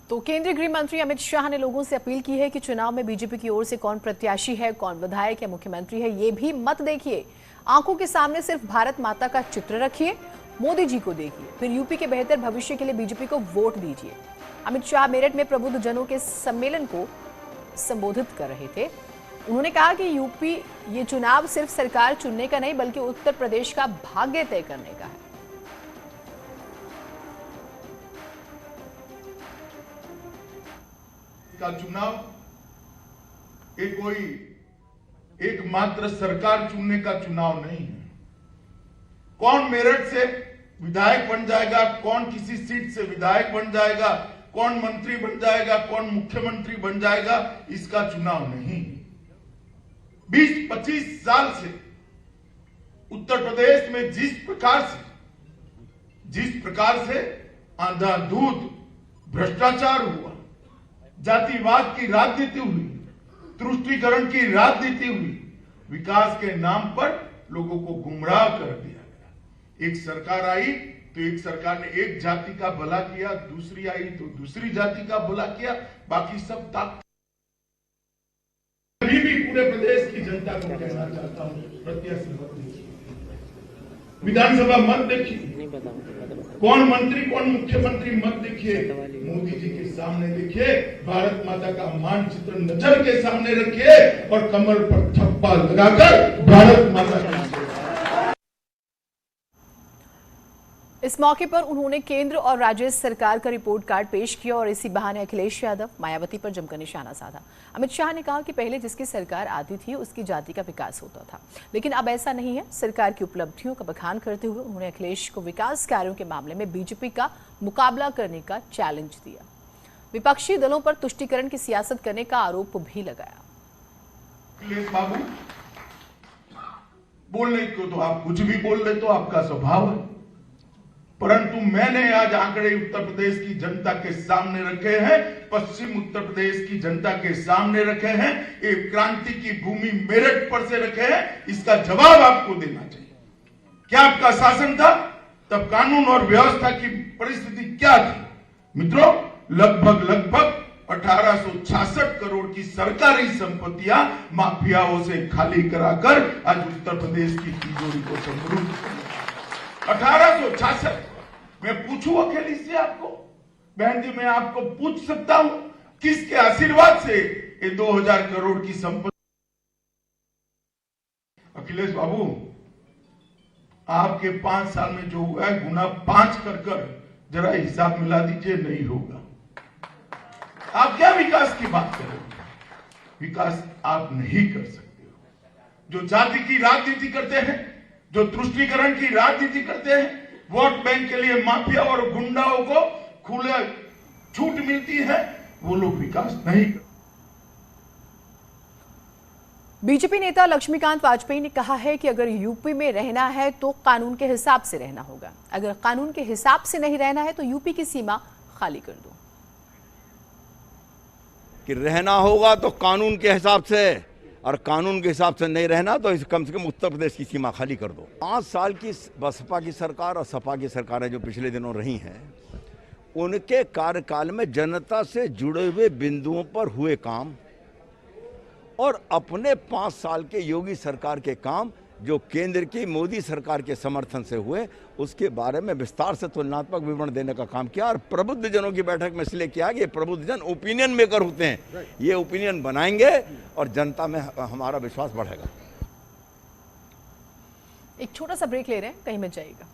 तो केंद्रीय गृह मंत्री अमित शाह ने लोगों से अपील की है कि चुनाव में बीजेपी की ओर से कौन प्रत्याशी है, कौन विधायक या मुख्यमंत्री है, ये भी मत देखिए। आंखों के सामने सिर्फ भारत माता का चित्र रखिए, मोदी जी को देखिए, फिर यूपी के बेहतर भविष्य के लिए बीजेपी को वोट दीजिए। अमित शाह मेरठ में प्रबुद्ध जनों के सम्मेलन को संबोधित कर रहे थे। उन्होंने कहा कि यूपी ये चुनाव सिर्फ सरकार चुनने का नहीं बल्कि उत्तर प्रदेश का भाग्य तय करने का है। का चुनाव कोई एकमात्र सरकार चुनने का चुनाव नहीं है। कौन मेरठ से विधायक बन जाएगा, कौन किसी सीट से विधायक बन जाएगा, कौन मंत्री बन जाएगा, कौन मुख्यमंत्री बन जाएगा, इसका चुनाव नहीं है। 20-25 साल से उत्तर प्रदेश में जिस प्रकार से अंधाधुंध भ्रष्टाचार हुआ, जातिवाद की राजनीति हुई, तुष्टीकरण की राजनीति हुई, विकास के नाम पर लोगों को गुमराह कर दिया गया। एक सरकार आई तो एक सरकार ने एक जाति का भला किया, दूसरी आई तो दूसरी जाति का भला किया, बाकी सब ताकत। अभी भी पूरे प्रदेश की जनता को कहना चाहता हूं, प्रत्याशी मत देखिए, विधानसभा मत देखिए, कौन मंत्री कौन मुख्यमंत्री मत देखिए, मोदी जी के सामने देखिए, भारत माता का मानचित्र नजर के सामने रखिए और कमर पर थप्पा लगाकर भारत माता का। इस मौके पर उन्होंने केंद्र और राज्य सरकार का रिपोर्ट कार्ड पेश किया और इसी बहाने अखिलेश यादव, मायावती पर जमकर निशाना साधा। अमित शाह ने कहा कि पहले जिसकी सरकार आती थी उसकी जाति का विकास होता था, लेकिन अब ऐसा नहीं है। सरकार की उपलब्धियों का बखान करते हुए उन्होंने अखिलेश को विकास कार्यों के मामले में बीजेपी का मुकाबला करने का चैलेंज दिया। विपक्षी दलों पर तुष्टीकरण की सियासत करने का आरोप भी लगाया। अखिलेश बाबू बोलने को तो आप कुछ भी बोल रहे, तो आपका स्वभाव है, परंतु मैंने आज आंकड़े उत्तर प्रदेश की जनता के सामने रखे हैं, पश्चिम उत्तर प्रदेश की जनता के सामने रखे हैं, एक क्रांति की भूमि मेरठ पर से रखे हैं। इसका जवाब आपको देना चाहिए। क्या आपका शासन था तब? कानून और व्यवस्था की परिस्थिति क्या थी? मित्रों, लगभग 1866 करोड़ की सरकारी संपत्तियां माफियाओं से खाली कराकर आज उत्तर प्रदेश की तिजोरी को समृद्ध 1866। मैं पूछूं अकेली से आपको, बहन जी, मैं आपको पूछ सकता हूं किसके आशीर्वाद से ये 2000 करोड़ की संपत्ति? अखिलेश बाबू, आपके 5 साल में जो हुआ है गुना 5 कर जरा हिसाब मिला दीजिए, नहीं होगा। आप क्या विकास की बात करोगे? विकास आप नहीं कर सकते हो। जो जाति की राजनीति करते हैं, जो तुष्टीकरण की राजनीति करते हैं, वोट बैंक के लिए माफिया और गुंडाओं को खुले छूट मिलती है, वो लोग विकास नहीं करते। बीजेपी नेता लक्ष्मीकांत वाजपेयी ने कहा है कि अगर यूपी में रहना है तो कानून के हिसाब से रहना होगा, अगर कानून के हिसाब से नहीं रहना है तो यूपी की सीमा खाली कर दो। कि रहना होगा तो कानून के हिसाब से, और कानून के हिसाब से नहीं रहना तो कम से कम उत्तर प्रदेश की सीमा खाली कर दो। 5 साल की बसपा की सरकार और सपा की सरकारें जो पिछले दिनों रही हैं, उनके कार्यकाल में जनता से जुड़े हुए बिंदुओं पर हुए काम और अपने 5 साल के योगी सरकार के काम जो केंद्र की मोदी सरकार के समर्थन से हुए, उसके बारे में विस्तार से तुलनात्मक विवरण देने का काम किया। और प्रबुद्ध जनों की बैठक में इसलिए किया कि प्रबुद्ध जन ओपिनियन मेकर होते हैं, ये ओपिनियन बनाएंगे और जनता में हमारा विश्वास बढ़ेगा। एक छोटा सा ब्रेक ले रहे हैं, कहीं मत जाइएगा।